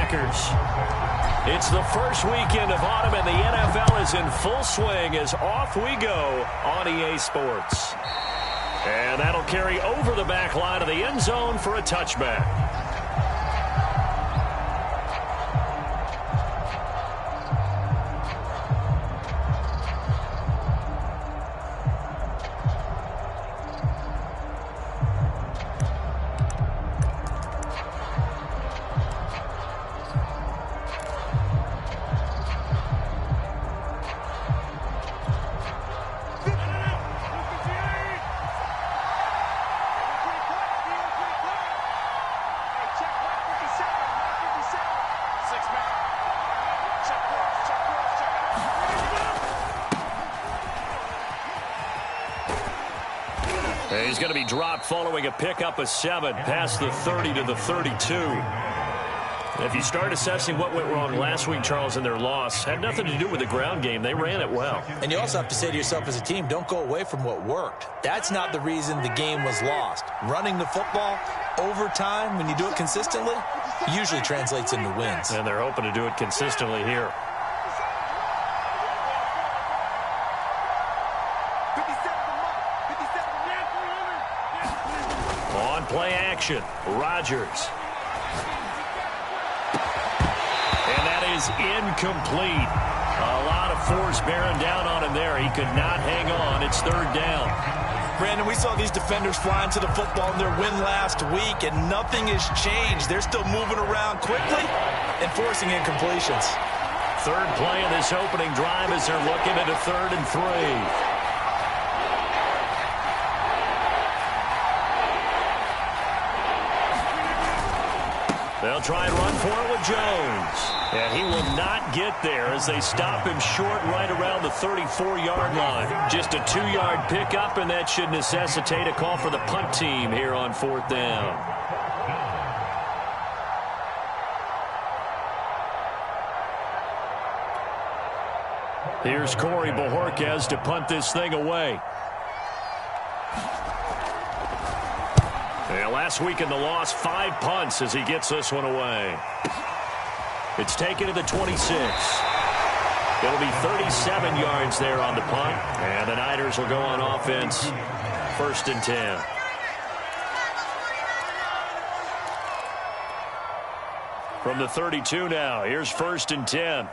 Packers. It's the first weekend of autumn, and the NFL is in full swing as off we go on EA Sports. And that'll carry over the back line of the end zone for a touchback. He's going to be dropped following a pickup of 7 past the 30 to the 32. If you start assessing what went wrong last week, Charles, in their loss, had nothing to do with the ground game. They ran it well. And you also have to say to yourself as a team, don't go away from what worked. That's not the reason the game was lost. Running the football over time, when you do it consistently, usually translates into wins. And they're hoping to do it consistently here. Play action. Rodgers. And that is incomplete. A lot of force bearing down on him there. He could not hang on. It's 3rd down. Brandon, we saw these defenders flying to the football in their win last week, and nothing has changed. They're still moving around quickly and forcing incompletions. 3rd play of this opening drive as they're looking at a 3rd and 3. They'll try and run for it with Jones. And he will not get there as they stop him short right around the 34-yard line. Just a 2-yard pickup, and that should necessitate a call for the punt team here on 4th down. Here's Corey Bojorquez to punt this thing away. Yeah, last week in the loss, 5 punts as he gets this one away. It's taken to the 26. It'll be 37 yards there on the punt. And the Niners will go on offense. 1st and 10. From the 32 now, here's 1st and 10.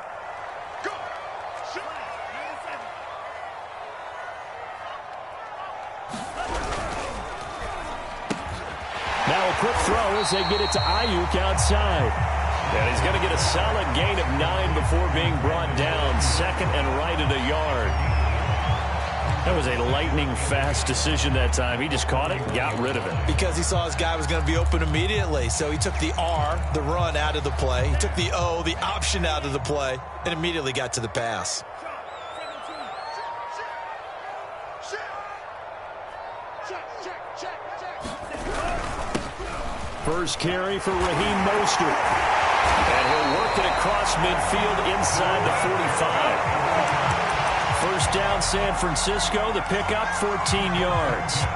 Now a quick throw as they get it to Ayuk outside. And he's going to get a solid gain of 9 before being brought down. 2nd and right at a yard. That was a lightning-fast decision that time. He just caught it and got rid of it. Because he saw his guy was going to be open immediately. So he took the R, the run, out of the play. He took the O, the option, out of the play, and immediately got to the pass. First carry for Raheem Mostert. And he'll work it across midfield inside the 45. First down, San Francisco. The pickup, 14 yards.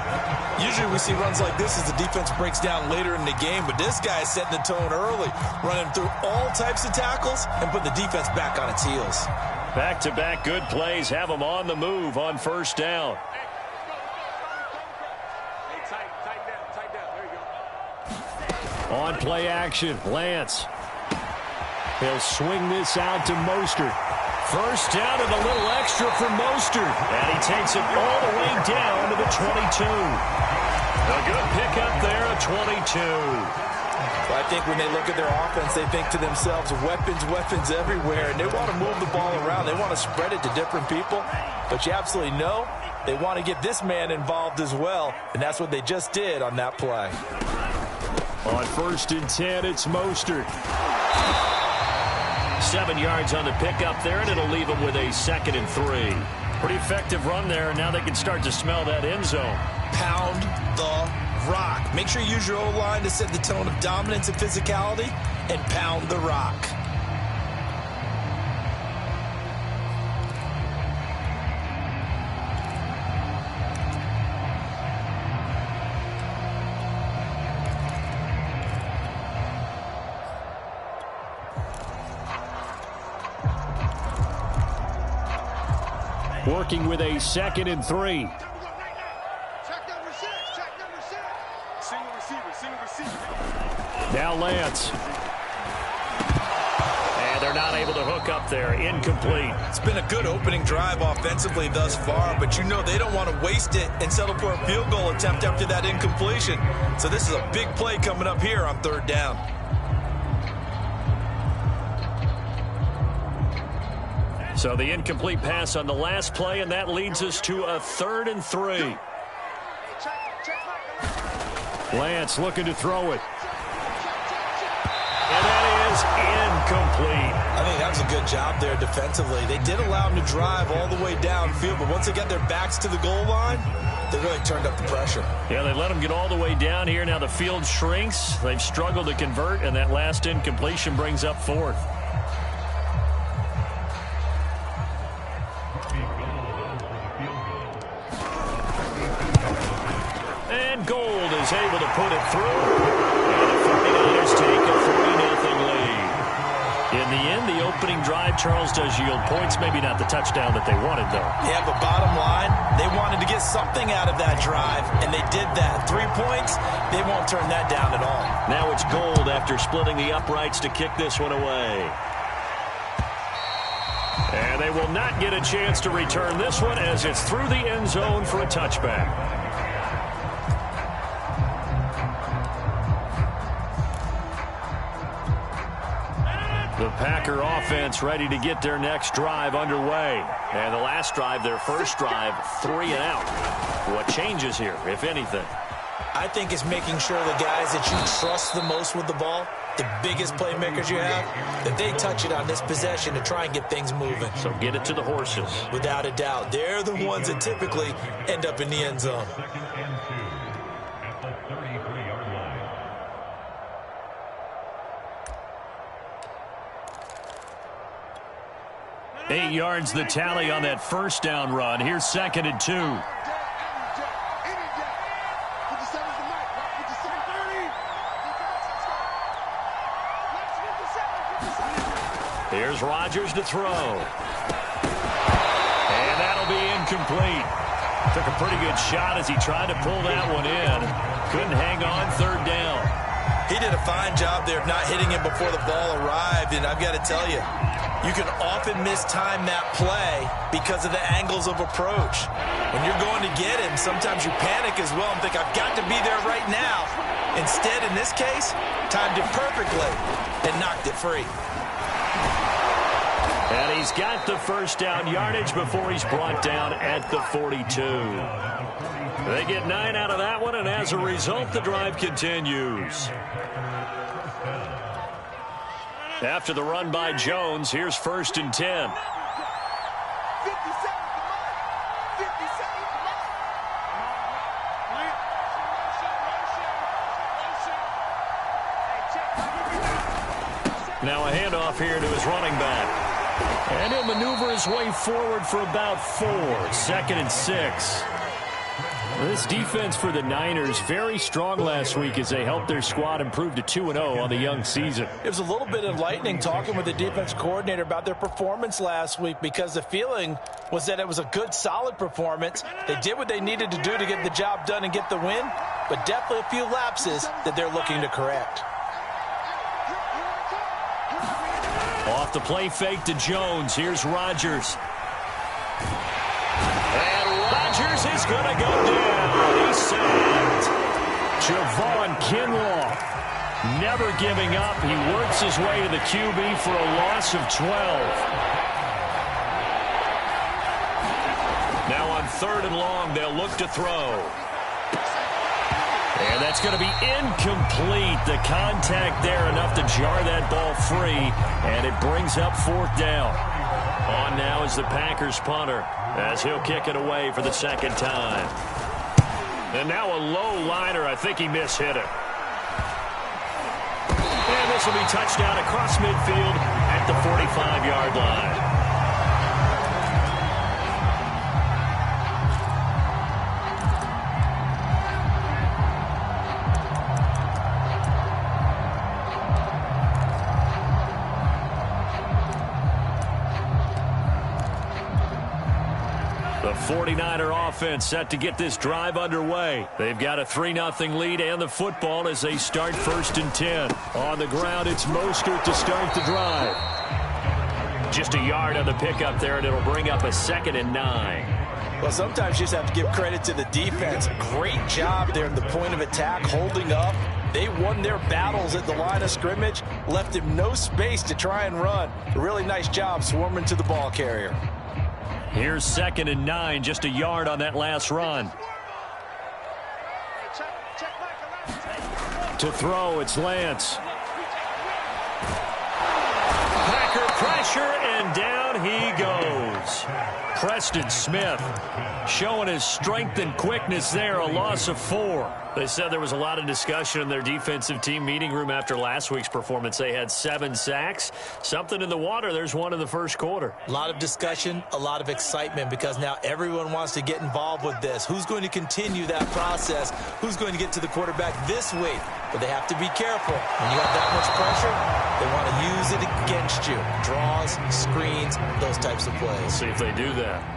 Usually we see runs like this as the defense breaks down later in the game, but this guy is setting the tone early, running through all types of tackles and putting the defense back on its heels. Back-to-back good plays have them on the move on 1st down. On play action, Lance. He'll swing this out to Mostert. First down and a little extra for Mostert. And he takes it all the way down to the 22. A good pickup there at 22. Well, I think when they look at their offense, they think to themselves, weapons everywhere. And they want to move the ball around. They want to spread it to different people. But you absolutely know they want to get this man involved as well. And that's what they just did on that play. On 1st and 10, it's Mostert. 7 yards on the pickup there, and it'll leave them with a 2nd and 3. Pretty effective run there, and now they can start to smell that end zone. Pound the rock. Make sure you use your O-line to set the tone of dominance and physicality, and pound the rock. working with a 2nd and 3. Now Lance. And they're not able to hook up there. Incomplete. It's been a good opening drive offensively thus far, but you know they don't want to waste it and settle for a field goal attempt after that incompletion. So this is a big play coming up here on 3rd down. So the incomplete pass on the last play, and that leads us to a 3rd and 3. Lance looking to throw it. And that is incomplete. I think that was a good job there defensively. They did allow them to drive all the way downfield, but once they got their backs to the goal line, they really turned up the pressure. Yeah, they let them get all the way down here. Now the field shrinks. They've struggled to convert, and that last incompletion brings up 4th. And Gold is able to put it through. And the 49ers take a 3-0 lead. In the end, the opening drive, Charles, does yield points. Maybe not the touchdown that they wanted, though. Yeah, but bottom line, they wanted to get something out of that drive, and they did that. 3 points, they won't turn that down at all. Now it's Gold after splitting the uprights to kick this one away. And they will not get a chance to return this one as it's through the end zone for a touchback. The Packer offense ready to get their next drive underway. And the last drive, their first drive, 3 and out. What changes here, if anything? I think it's making sure the guys that you trust the most with the ball, the biggest playmakers you have, that they touch it on this possession to try and get things moving. So get it to the horses. Without a doubt. They're the ones that typically end up in the end zone. 8 yards the tally on that first down run. Here's 2nd and 2. Here's Rodgers to throw. And that'll be incomplete. Took a pretty good shot as he tried to pull that one in. Couldn't hang on 3rd down. He did a fine job there of not hitting him before the ball arrived, and I've got to tell you, you can often mistime that play because of the angles of approach. When you're going to get him, sometimes you panic as well and think, I've got to be there right now. Instead, in this case, timed it perfectly and knocked it free. And he's got the first down yardage before he's brought down at the 42. They get 9 out of that one, and as a result, the drive continues. After the run by Jones, here's 1st and 10. Now a handoff here to his running back. And he'll maneuver his way forward for about 4. 2nd and 6. This defense for the Niners, very strong last week as they helped their squad improve to 2-0 on the young season. It was a little bit enlightening talking with the defense coordinator about their performance last week because the feeling was that it was a good, solid performance. They did what they needed to do to get the job done and get the win, but definitely a few lapses that they're looking to correct. Off the play fake to Jones. Here's Rodgers. Rodgers is going to go down. He's sacked. Javon Kinlaw never giving up. He works his way to the QB for a loss of 12. Now on 3rd and long, they'll look to throw. And that's going to be incomplete. The contact there enough to jar that ball free, and it brings up 4th down. On now is the Packers punter, as he'll kick it away for the 2nd time. And now a low liner. I think he mishit it. And this will be touchdown across midfield at the 45-yard line. 49er offense set to get this drive underway. They've got a 3-0 lead and the football as they start 1st and 10. On the ground, it's Mostert to start the drive. Just a yard on the pickup there, and it'll bring up a 2nd and 9. Well, sometimes you just have to give credit to the defense. Great job there at the point of attack, holding up. They won their battles at the line of scrimmage, left him no space to try and run. A really nice job swarming to the ball carrier. Here's 2nd and 9, just a yard on that last run. To throw, it's Lance. Packer pressure, and down he goes. Preston Smith showing his strength and quickness there, a loss of 4. They said there was a lot of discussion in their defensive team meeting room after last week's performance. They had 7 sacks. Something in the water. There's one in the first quarter. A lot of discussion, a lot of excitement, because now everyone wants to get involved with this. Who's going to continue that process? Who's going to get to the quarterback this week? But they have to be careful. When you have that much pressure, they want to use it against you. Draws, screens, those types of plays. We'll see if they do that.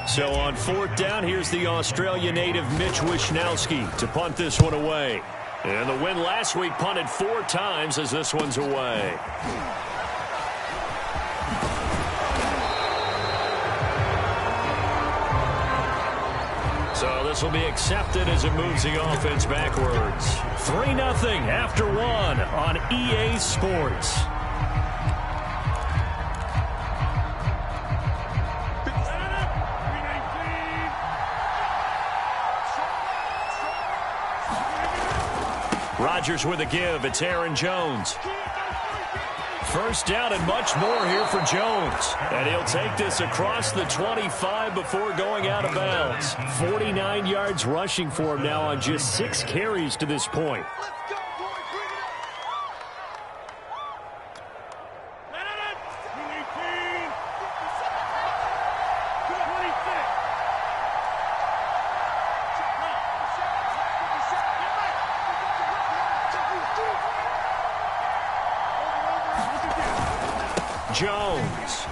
So on 4th down, here's the Australia native Mitch Wishnowsky to punt this one away. And the win last week punted 4 times as this one's away. So this will be accepted as it moves the offense backwards. 3-0 after 1 on EA Sports. Rodgers with a give. It's Aaron Jones. 1st down and much more here for Jones. And he'll take this across the 25 before going out of bounds. 49 yards rushing for him now on just 6 carries to this point. Jones.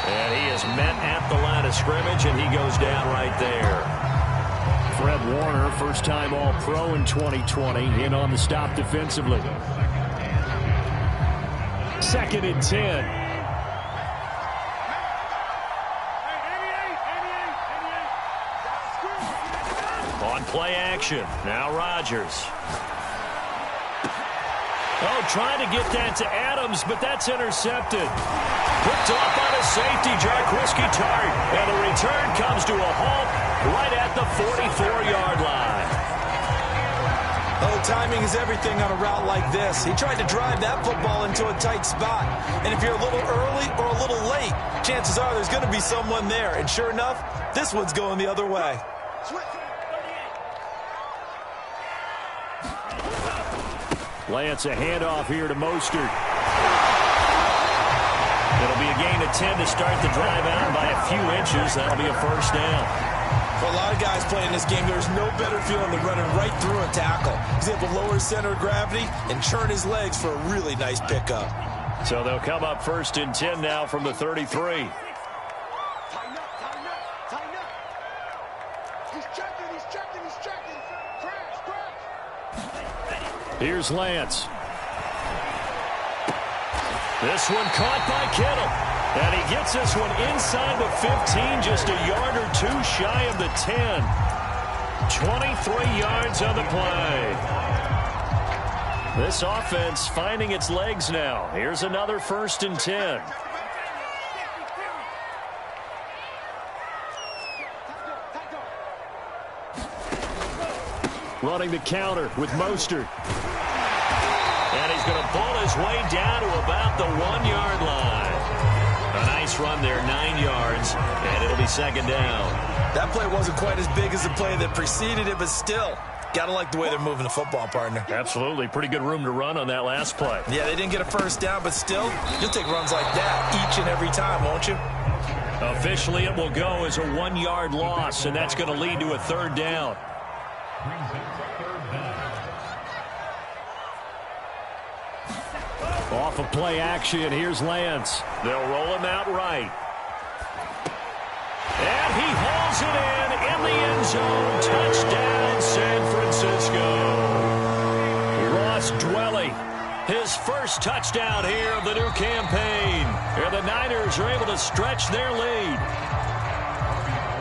And he is met at the line of scrimmage, and he goes down right there. Fred Warner, first-time All-Pro in 2020, in on the stop defensively. 2nd and 10. On play action, now Rodgers. Oh, trying to get that to Adams, but that's intercepted. Picked off by the safety, Jarquiski Tart. And the return comes to a halt right at the 44-yard line. Oh, timing is everything on a route like this. He tried to drive that football into a tight spot. And if you're a little early or a little late, chances are there's going to be someone there. And sure enough, this one's going the other way. Lance, a handoff here to Mostert. It'll be a gain of 10 to start the drive out by a few inches. That'll be a 1st down. For a lot of guys playing this game, there's no better feeling than running right through a tackle. He's able to lower his center of gravity and churn his legs for a really nice pickup. So they'll come up 1st and 10 now from the 33. Here's Lance. This one caught by Kittle. And he gets this one inside the 15, just a yard or 2 shy of the 10. 23 yards on the play. This offense finding its legs now. Here's another 1st and 10. Running the counter with Mostert. And he's going to pull his way down to about the 1-yard line. A nice run there, 9 yards, and it'll be 2nd down. That play wasn't quite as big as the play that preceded it, but still, got to like the way they're moving the football, partner. Absolutely. Pretty good room to run on that last play. Yeah, they didn't get a 1st down, but still, you'll take runs like that each and every time, won't you? Officially, it will go as a 1-yard loss, and that's going to lead to a 3rd down. Off of play action, here's Lance. They'll roll him out right. And he hauls it in the end zone. Touchdown, San Francisco. Ross Dwelly, his first touchdown here of the new campaign. And the Niners are able to stretch their lead.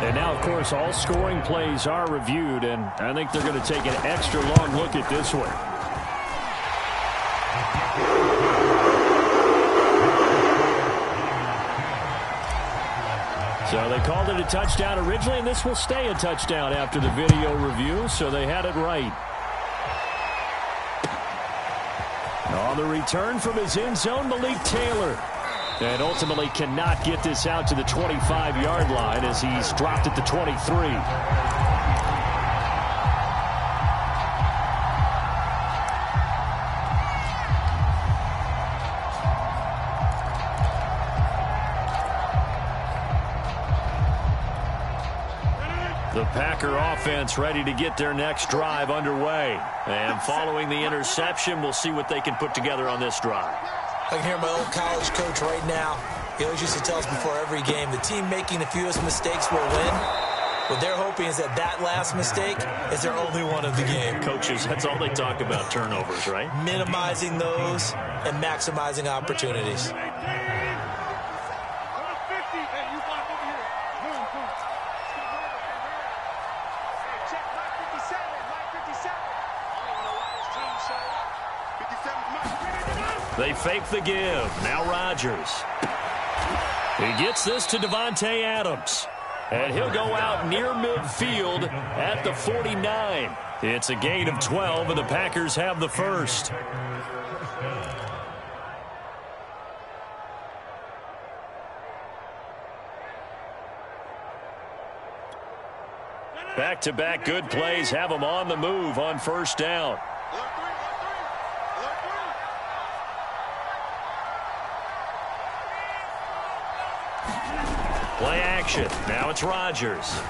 And now, of course, all scoring plays are reviewed, and I think they're going to take an extra long look at this one. So they called it a touchdown originally, and this will stay a touchdown after the video review, so they had it right. On the return from his end zone, Malik Taylor. And ultimately cannot get this out to the 25-yard line as he's dropped at the 23. The Packer offense ready to get their next drive underway. And following the interception, we'll see what they can put together on this drive. I can hear my old college coach right now. He always used to tell us before every game, the team making the fewest mistakes will win. What they're hoping is that that last mistake is their only one of the game. Coaches, that's all they talk about, turnovers, right? Minimizing those and maximizing opportunities. They fake the give. Now Rodgers. He gets this to Davante Adams. And he'll go out near midfield at the 49. It's a gain of 12, and the Packers have the first. Back-to-back good plays have them on the move on first down. Play action. Now it's Rodgers.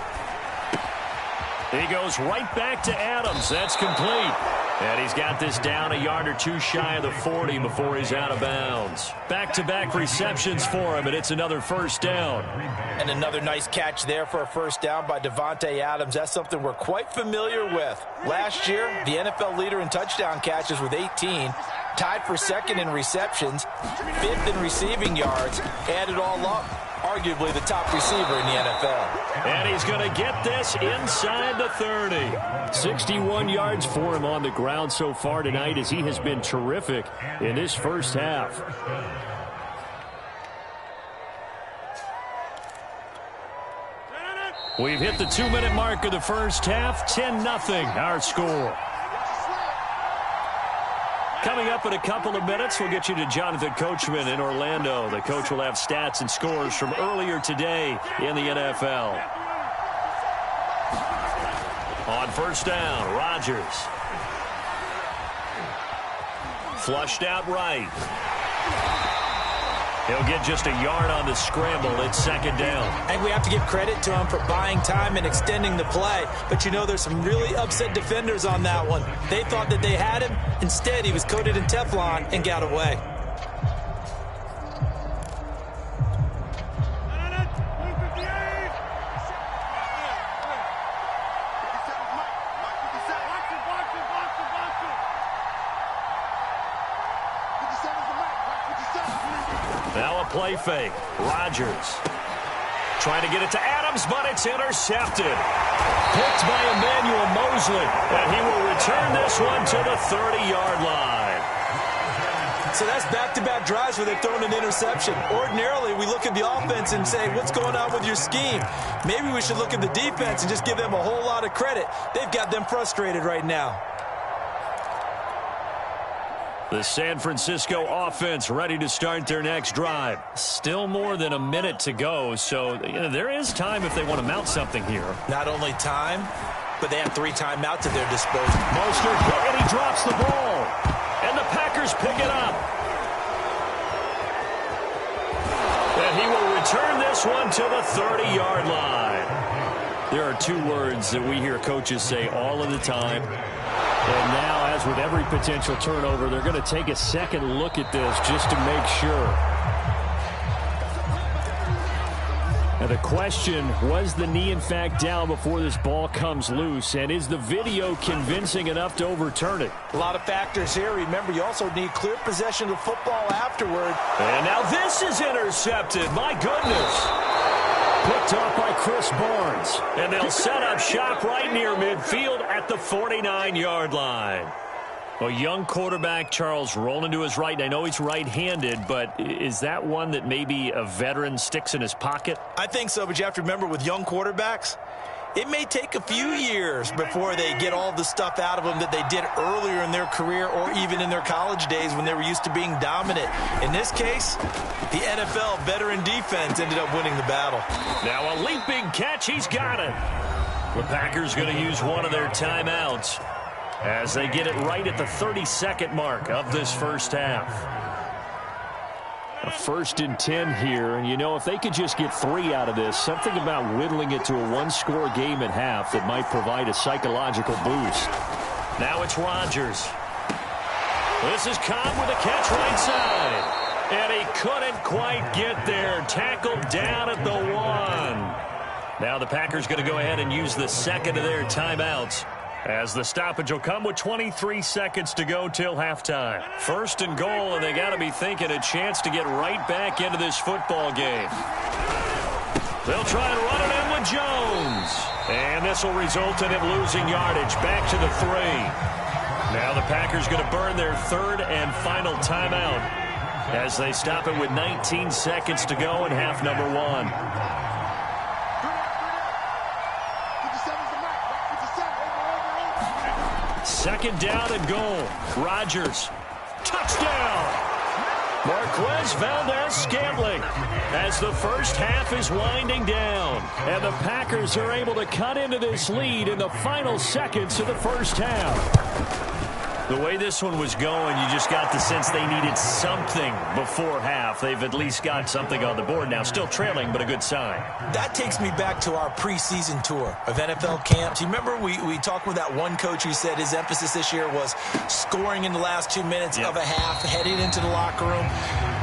He goes right back to Adams. That's complete. And he's got this down a yard or two shy of the 40 before he's out of bounds. Back-to-back receptions for him, and it's another first down. And another nice catch there for a first down by Davante Adams. That's something we're quite familiar with. Last year, the NFL leader in touchdown catches with 18. Tied for second in receptions, fifth in receiving yards, add it all up, arguably the top receiver in the NFL. And he's going to get this inside the 30. 61 yards for him on the ground so far tonight as he has been terrific in this first half. We've hit the 2-minute mark of the first half. 10-0 our score. Coming up in a couple of minutes, we'll get you to Jonathan Coachman in Orlando. The coach will have stats and scores from earlier today in the NFL. On first down, Rodgers. Flushed out right. He'll get just a yard on the scramble. It's second down. I think we have to give credit to him for buying time and extending the play. But, you know, there's some really upset defenders on that one. They thought that they had him. Instead, he was coated in Teflon and got away. Now a play fake. Rodgers trying to get it to Adams, but it's intercepted. Picked by Emmanuel Mosley, and he will return this one to the 30-yard line. So that's back-to-back drives where they've thrown an interception. Ordinarily, we look at the offense and say, what's going on with your scheme? Maybe we should look at the defense and just give them a whole lot of credit. They've got them frustrated right now. The San Francisco offense ready to start their next drive. Still more than a minute to go, so there is time if they want to mount something here. Not only time, but they have 3 timeouts at their disposal. Mostert, and he drops the ball. And the Packers pick it up. And he will return this one to the 30-yard line. There are 2 words that we hear coaches say all of the time. And now, as with every potential turnover, they're going to take a second look at this just to make sure. Now the question, was the knee in fact down before this ball comes loose? And is the video convincing enough to overturn it? A lot of factors here. Remember, you also need clear possession of football afterward. And now this is intercepted. My goodness. Picked off by Chris Barnes. And they'll set up shop right near midfield at the 49-yard line. Well, young quarterback Charles rolling to his right. I know he's right-handed, but is that one that maybe a veteran sticks in his pocket? I think so, but you have to remember with young quarterbacks, it may take a few years before they get all the stuff out of them that they did earlier in their career or even in their college days when they were used to being dominant. In this case, the NFL veteran defense ended up winning the battle. Now a leaping catch. He's got it. The Packers going to use one of their timeouts as they get it right at the 30-second mark of this first half. A 1st and 10 here, and you know, if they could just get 3 out of this, something about whittling it to a one-score game at half that might provide a psychological boost. Now it's Rodgers. This is Cobb with a catch right side, and he couldn't quite get there. Tackled down at the 1. Now the Packers going to go ahead and use the second of their timeouts, as the stoppage will come with 23 seconds to go till halftime. 1st and goal, and they got to be thinking a chance to get right back into this football game. They'll try and run it in with Jones. And this will result in him losing yardage back to the 3. Now the Packers going to burn their 3rd and final timeout as they stop it with 19 seconds to go in half number 1. 2nd down and goal. Rodgers. Touchdown. Marquez Valdez-Scantling as the first half is winding down. And the Packers are able to cut into this lead in the final seconds of the first half. The way this one was going, you just got the sense they needed something before half. They've at least got something on the board now. Still trailing, but a good sign. That takes me back to our preseason tour of NFL camps. You remember we talked with that one coach who said his emphasis this year was scoring in the last 2 minutes of a half, heading into the locker room.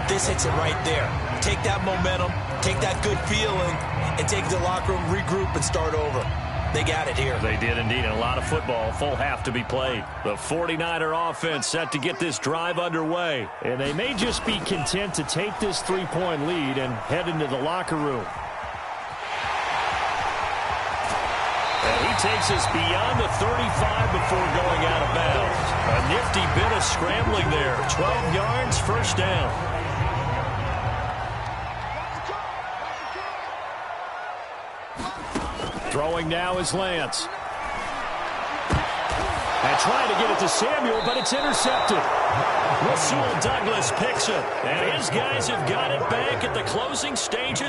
This hits it right there. Take that momentum, take that good feeling, and take it to the locker room, regroup, and start over. They got it here. They did indeed, and a lot of football, full half to be played. The 49er offense set to get this drive underway, and they may just be content to take this 3-point lead and head into the locker room. And he takes us beyond the 35 before going out of bounds. A nifty bit of scrambling there. 12 yards, 1st down. Throwing now is Lance. And trying to get it to Samuel, but it's intercepted. Rasul Douglas picks it. And his guys have got it back at the closing stages